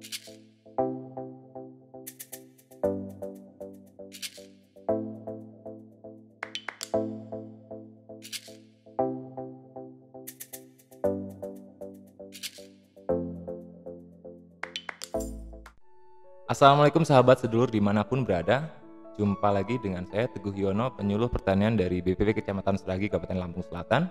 Assalamualaikum sahabat sedulur dimanapun berada. Jumpa lagi dengan saya Teguh Yono, penyuluh pertanian dari BPP Kecamatan Seragi, Kabupaten Lampung Selatan.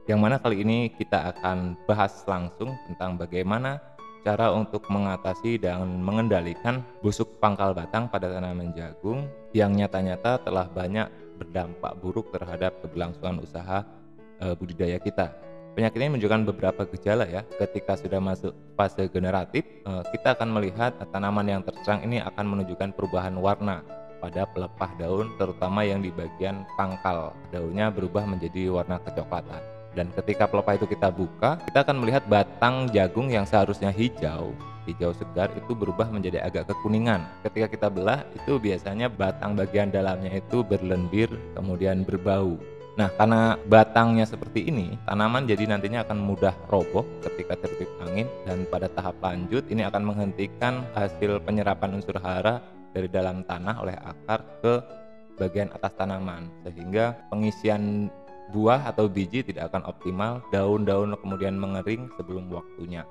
Yang mana kali ini kita akan bahas langsung tentang bagaimana cara untuk mengatasi dan mengendalikan busuk pangkal batang pada tanaman jagung yang nyata-nyata telah banyak berdampak buruk terhadap keberlangsungan usaha budidaya kita. Penyakit ini menunjukkan beberapa gejala ya. Ketika sudah masuk fase generatif, kita akan melihat tanaman yang terserang ini akan menunjukkan perubahan warna pada pelepah daun, terutama yang di bagian pangkal. Daunnya berubah menjadi warna kecoklatan. Dan ketika pelepah itu kita buka, kita akan melihat batang jagung yang seharusnya hijau segar itu berubah menjadi agak kekuningan. Ketika kita belah, itu biasanya batang bagian dalamnya itu berlendir, kemudian berbau. Nah, karena batangnya seperti ini, tanaman jadi nantinya akan mudah roboh ketika tertiup angin, dan pada tahap lanjut ini akan menghentikan hasil penyerapan unsur hara dari dalam tanah oleh akar ke bagian atas tanaman, sehingga pengisian buah atau biji tidak akan optimal, daun-daun kemudian mengering sebelum waktunya.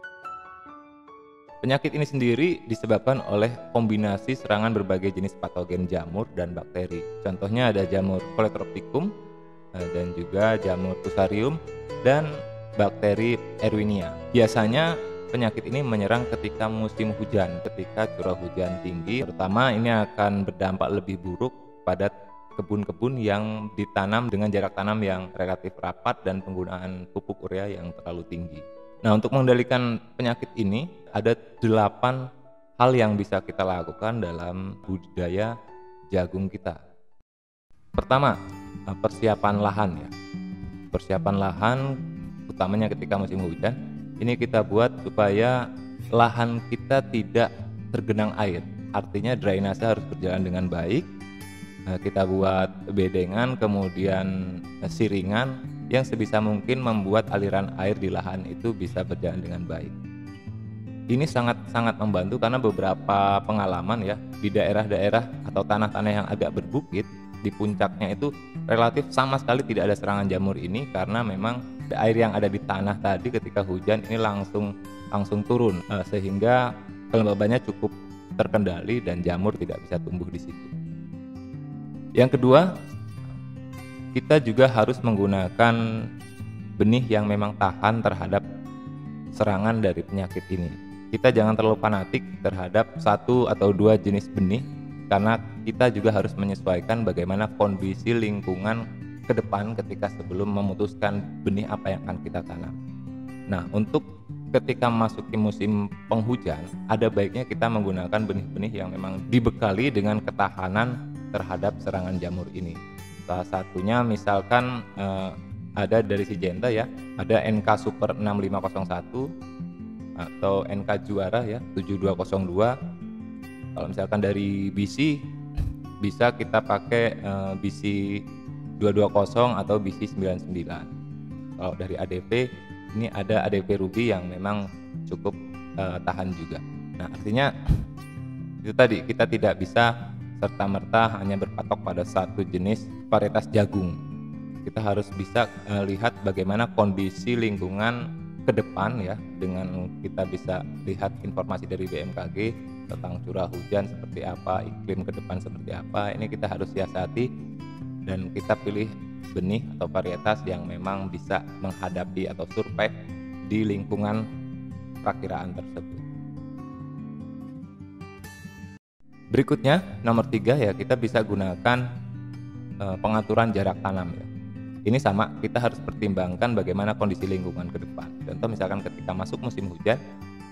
Penyakit ini sendiri disebabkan oleh kombinasi serangan berbagai jenis patogen jamur dan bakteri. Contohnya ada jamur Coleoptrichum dan juga jamur Fusarium dan bakteri Erwinia. Biasanya penyakit ini menyerang ketika musim hujan, ketika curah hujan tinggi, terutama ini akan berdampak lebih buruk pada kebun-kebun yang ditanam dengan jarak tanam yang relatif rapat dan penggunaan pupuk urea yang terlalu tinggi. Nah, untuk mengendalikan penyakit ini ada 8 hal yang bisa kita lakukan dalam budidaya jagung kita. Pertama, persiapan lahan ya. Persiapan lahan utamanya ketika musim hujan, ini kita buat supaya lahan kita tidak tergenang air. Artinya drainase harus berjalan dengan baik. Kita buat bedengan, kemudian siringan yang sebisa mungkin membuat aliran air di lahan itu bisa berjalan dengan baik. Ini sangat membantu karena beberapa pengalaman ya, di daerah-daerah atau tanah-tanah yang agak berbukit, di puncaknya itu relatif sama sekali tidak ada serangan jamur ini, karena memang air yang ada di tanah tadi ketika hujan ini langsung turun, sehingga kelembabannya cukup terkendali dan jamur tidak bisa tumbuh di situ. Yang kedua, kita juga harus menggunakan benih yang memang tahan terhadap serangan dari penyakit ini. Kita jangan terlalu fanatik terhadap 1 atau 2 jenis benih, karena kita juga harus menyesuaikan bagaimana kondisi lingkungan ke depan ketika sebelum memutuskan benih apa yang akan kita tanam. Nah, untuk ketika masuki musim penghujan, ada baiknya kita menggunakan benih-benih yang memang dibekali dengan ketahanan terhadap serangan jamur ini. Salah satunya misalkan ada dari Syngenta ya, ada NK Super 6501 atau NK Juara ya 7202. Kalau misalkan dari BC bisa kita pakai BC 220 atau BC 99. Kalau dari ADP ini ada ADP Ruby yang memang cukup tahan juga. Nah, artinya itu tadi, kita tidak bisa serta-merta hanya berpatok pada satu jenis varietas jagung. Kita harus bisa lihat bagaimana kondisi lingkungan ke depan ya, dengan kita bisa lihat informasi dari BMKG tentang curah hujan seperti apa, iklim ke depan seperti apa. Ini kita harus siasati dan kita pilih benih atau varietas yang memang bisa menghadapi atau survive di lingkungan perakiraan tersebut. Berikutnya nomor 3 ya, kita bisa gunakan pengaturan jarak tanam ya. Ini sama, kita harus pertimbangkan bagaimana kondisi lingkungan ke depan. Contoh misalkan ketika masuk musim hujan,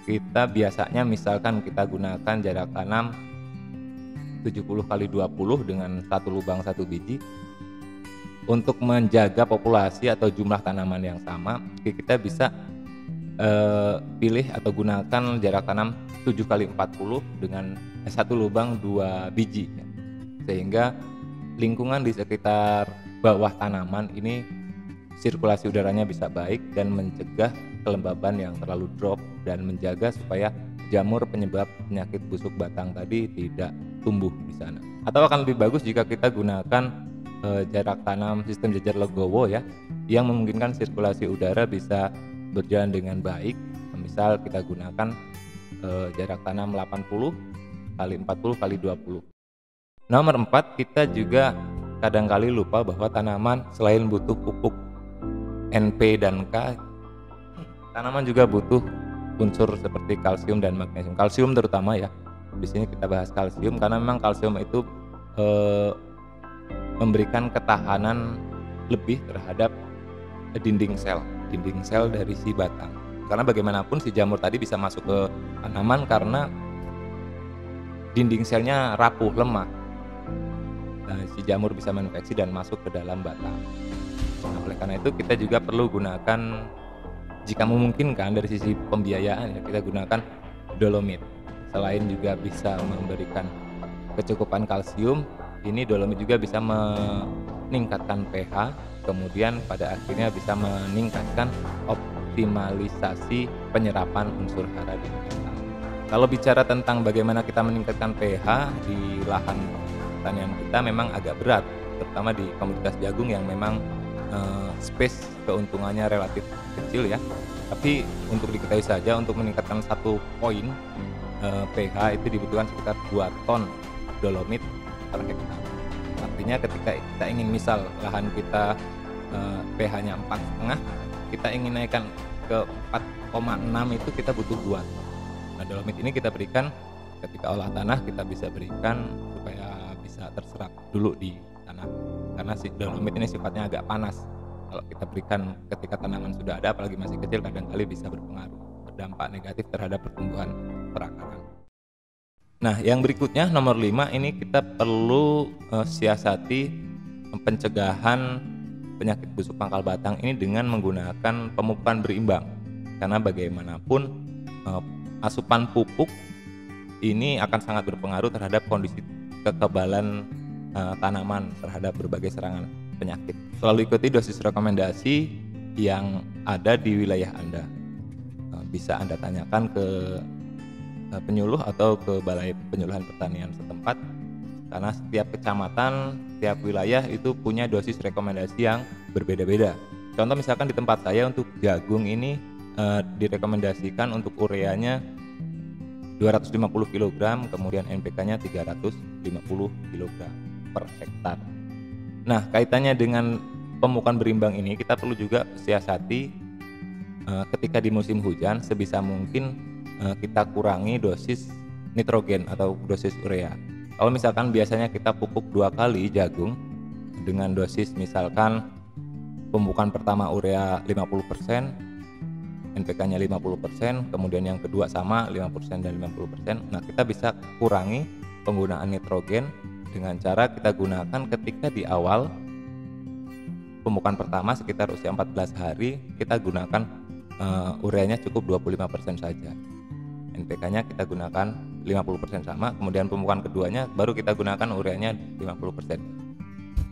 kita biasanya misalkan kita gunakan jarak tanam 70x20 dengan 1 lubang 1 biji. Untuk menjaga populasi atau jumlah tanaman yang sama, kita bisa pilih atau gunakan jarak tanam 7x40 dengan 1 lubang 2 biji ya. Sehingga lingkungan di sekitar bawah tanaman ini sirkulasi udaranya bisa baik dan mencegah kelembaban yang terlalu drop, dan menjaga supaya jamur penyebab penyakit busuk batang tadi tidak tumbuh di sana. Atau akan lebih bagus jika kita gunakan jarak tanam sistem jejer legowo ya, yang memungkinkan sirkulasi udara bisa berjalan dengan baik. Misal kita gunakan jarak tanam 80 kali 40 kali 20. Nomor 4, kita juga kadangkali lupa bahwa tanaman selain butuh pupuk NP dan K, tanaman juga butuh unsur seperti kalsium dan magnesium. Kalsium terutama ya. Di sini kita bahas kalsium karena memang kalsium itu memberikan ketahanan lebih terhadap dinding sel dari si batang. Karena bagaimanapun si jamur tadi bisa masuk ke tanaman karena dinding selnya rapuh, lemah. Nah, si jamur bisa menginfeksi dan masuk ke dalam batang. Nah, oleh karena itu kita juga perlu gunakan, jika memungkinkan dari sisi pembiayaan ya, kita gunakan dolomit. Selain juga bisa memberikan kecukupan kalsium, ini dolomit juga bisa meningkatkan pH, kemudian pada akhirnya bisa meningkatkan optimalisasi penyerapan unsur hara di batang. Kalau bicara tentang bagaimana kita meningkatkan pH di lahan pertanian kita memang agak berat, terutama di komoditas jagung yang memang space keuntungannya relatif kecil ya. Tapi untuk diketahui saja, untuk meningkatkan 1 poin pH itu dibutuhkan sekitar 2 ton dolomit per hektar. Artinya ketika kita ingin, misal lahan kita pH-nya 4,5, kita ingin naikkan ke 4,6 itu kita butuh 2 ton. Nah, dolomit ini kita berikan ketika olah tanah, kita bisa berikan supaya bisa terserap dulu di tanah. Karena si dolomit ini sifatnya agak panas. Kalau kita berikan ketika tanaman sudah ada, apalagi masih kecil, kadang-kali bisa berdampak negatif terhadap pertumbuhan perakaran. Nah, yang berikutnya nomor 5, ini kita perlu siasati pencegahan penyakit busuk pangkal batang ini dengan menggunakan pemupukan berimbang. Karena bagaimanapun asupan pupuk ini akan sangat berpengaruh terhadap kondisi kekebalan tanaman terhadap berbagai serangan penyakit. Selalu ikuti dosis rekomendasi yang ada di wilayah Anda. Bisa Anda tanyakan ke penyuluh atau ke Balai Penyuluhan Pertanian setempat, karena setiap kecamatan, setiap wilayah itu punya dosis rekomendasi yang berbeda-beda. Contoh misalkan di tempat saya untuk jagung ini direkomendasikan untuk ureanya 250 kg, kemudian NPK-nya 350 kg per hektar. Nah, kaitannya dengan pemupukan berimbang ini, kita perlu juga siasati ketika di musim hujan, sebisa mungkin kita kurangi dosis nitrogen atau dosis urea. Kalau misalkan biasanya kita pupuk 2 kali jagung dengan dosis misalkan pemupukan pertama urea 50%, NPK-nya 50%, kemudian yang kedua sama 50% dan 50%. Nah, kita bisa kurangi penggunaan nitrogen dengan cara kita gunakan ketika di awal pemupukan pertama sekitar usia 14 hari, kita gunakan ureanya cukup 25% saja. NPK-nya kita gunakan 50% sama, kemudian pemupukan keduanya baru kita gunakan ureanya 50%.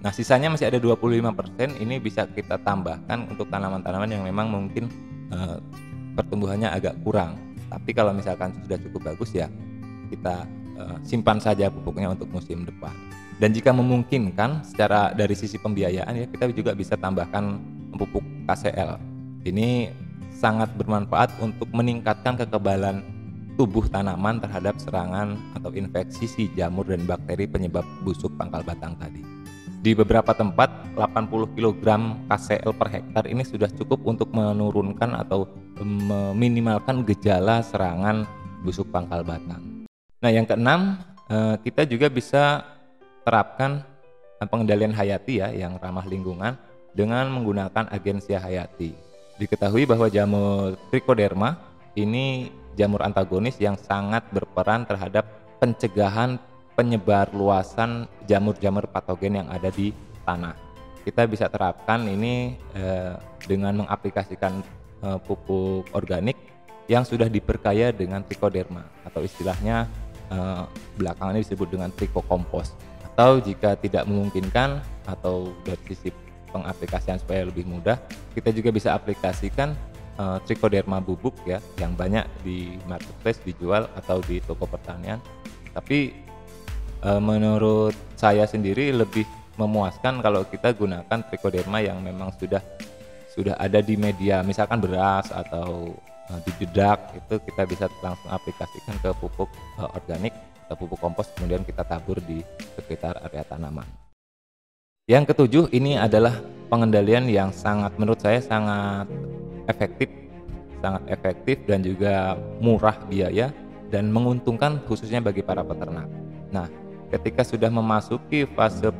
Nah, sisanya masih ada 25%, ini bisa kita tambahkan untuk tanaman-tanaman yang memang mungkin pertumbuhannya agak kurang. Tapi kalau misalkan sudah cukup bagus ya kita simpan saja pupuknya untuk musim depan. Dan jika memungkinkan secara dari sisi pembiayaan ya, kita juga bisa tambahkan pupuk KCL. Ini sangat bermanfaat untuk meningkatkan kekebalan tubuh tanaman terhadap serangan atau infeksi si jamur dan bakteri penyebab busuk pangkal batang tadi. Di beberapa tempat 80 kg KCL per hektar ini sudah cukup untuk menurunkan atau meminimalkan gejala serangan busuk pangkal batang. Nah, yang keenam, kita juga bisa terapkan pengendalian hayati ya yang ramah lingkungan dengan menggunakan agensia hayati. Diketahui bahwa jamur Trichoderma ini jamur antagonis yang sangat berperan terhadap pencegahan penyebar luasan jamur-jamur patogen yang ada di tanah. Kita bisa terapkan ini dengan mengaplikasikan pupuk organik yang sudah diperkaya dengan trichoderma, atau istilahnya belakangan ini disebut dengan trichokompos. Atau jika tidak memungkinkan atau dari sisi pengaplikasian supaya lebih mudah, kita juga bisa aplikasikan Trichoderma bubuk ya, yang banyak di marketplace dijual atau di toko pertanian. Tapi menurut saya sendiri lebih memuaskan kalau kita gunakan Trichoderma yang memang sudah ada di media, misalkan beras atau di dedak, itu kita bisa langsung aplikasikan ke pupuk organik atau pupuk kompos, kemudian kita tabur di sekitar area tanaman. Yang ketujuh, ini adalah pengendalian yang menurut saya sangat efektif dan juga murah biaya dan menguntungkan khususnya bagi para peternak. Nah, ketika sudah memasuki fase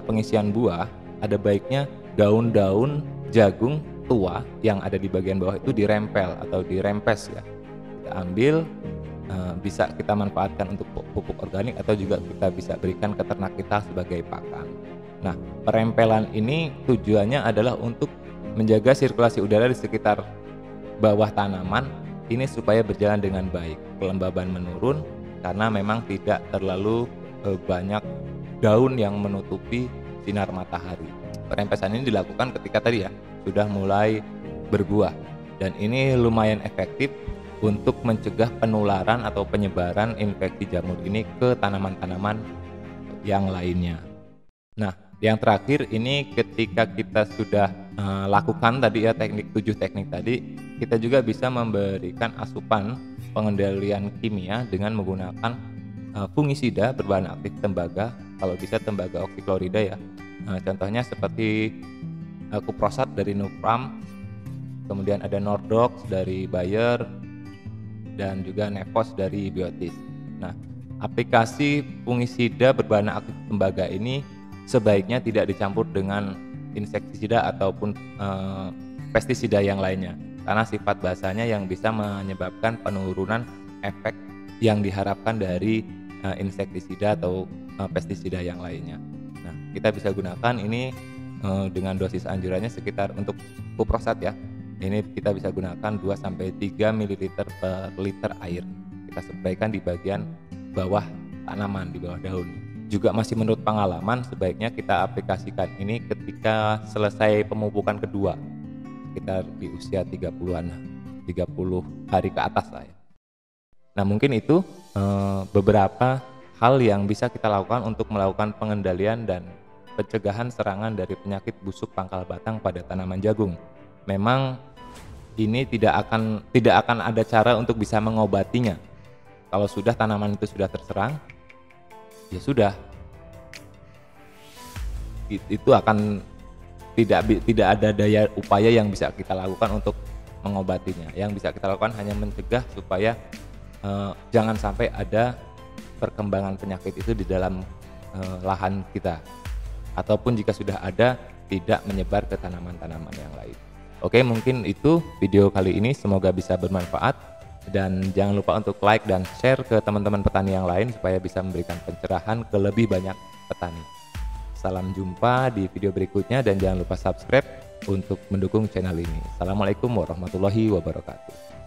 pengisian buah, ada baiknya daun-daun jagung tua yang ada di bagian bawah itu dirempel atau dirempes ya. Kita ambil, bisa kita manfaatkan untuk pupuk organik atau juga kita bisa berikan ke ternak kita sebagai pakan. Nah, perempelan ini tujuannya adalah untuk menjaga sirkulasi udara di sekitar bawah tanaman ini supaya berjalan dengan baik, kelembaban menurun karena memang tidak terlalu banyak daun yang menutupi sinar matahari. Perempesan ini dilakukan ketika tadi ya sudah mulai berbuah, dan ini lumayan efektif untuk mencegah penularan atau penyebaran infeksi jamur ini ke tanaman-tanaman yang lainnya. Nah, yang terakhir ini ketika kita sudah lakukan tadi ya 7 teknik tadi, kita juga bisa memberikan asupan pengendalian kimia dengan menggunakan fungisida berbahan aktif tembaga, kalau bisa tembaga oksiklorida ya. Contohnya seperti Kuprosat dari Nupram, kemudian ada Nordox dari Bayer, dan juga Nevos dari Biotis. Nah, aplikasi fungisida berbahan aktif tembaga ini sebaiknya tidak dicampur dengan insektisida ataupun pestisida yang lainnya, karena sifat basanya yang bisa menyebabkan penurunan efek yang diharapkan dari insektisida atau pestisida yang lainnya. Nah, kita bisa gunakan ini dengan dosis anjurannya sekitar untuk Kuprosat ya. Ini kita bisa gunakan 2-3 ml per liter air. Kita sebaikkan di bagian bawah tanaman, di bawah daun. Juga masih menurut pengalaman sebaiknya kita aplikasikan ini ketika selesai pemupukan kedua, sekitar di usia 30 hari ke atas lah ya. Nah, mungkin itu beberapa hal yang bisa kita lakukan untuk melakukan pengendalian dan pencegahan serangan dari penyakit busuk pangkal batang pada tanaman jagung. Memang ini tidak akan ada cara untuk bisa mengobatinya. Kalau sudah tanaman itu sudah terserang, ya sudah, itu akan tidak ada daya upaya yang bisa kita lakukan untuk mengobatinya. Yang bisa kita lakukan hanya mencegah supaya jangan sampai ada perkembangan penyakit itu di dalam lahan kita, ataupun jika sudah ada tidak menyebar ke tanaman-tanaman yang lain. Oke, mungkin itu video kali ini, semoga bisa bermanfaat, dan jangan lupa untuk like dan share ke teman-teman petani yang lain supaya bisa memberikan pencerahan ke lebih banyak petani. Salam jumpa di video berikutnya dan jangan lupa subscribe untuk mendukung channel ini. Assalamualaikum warahmatullahi wabarakatuh.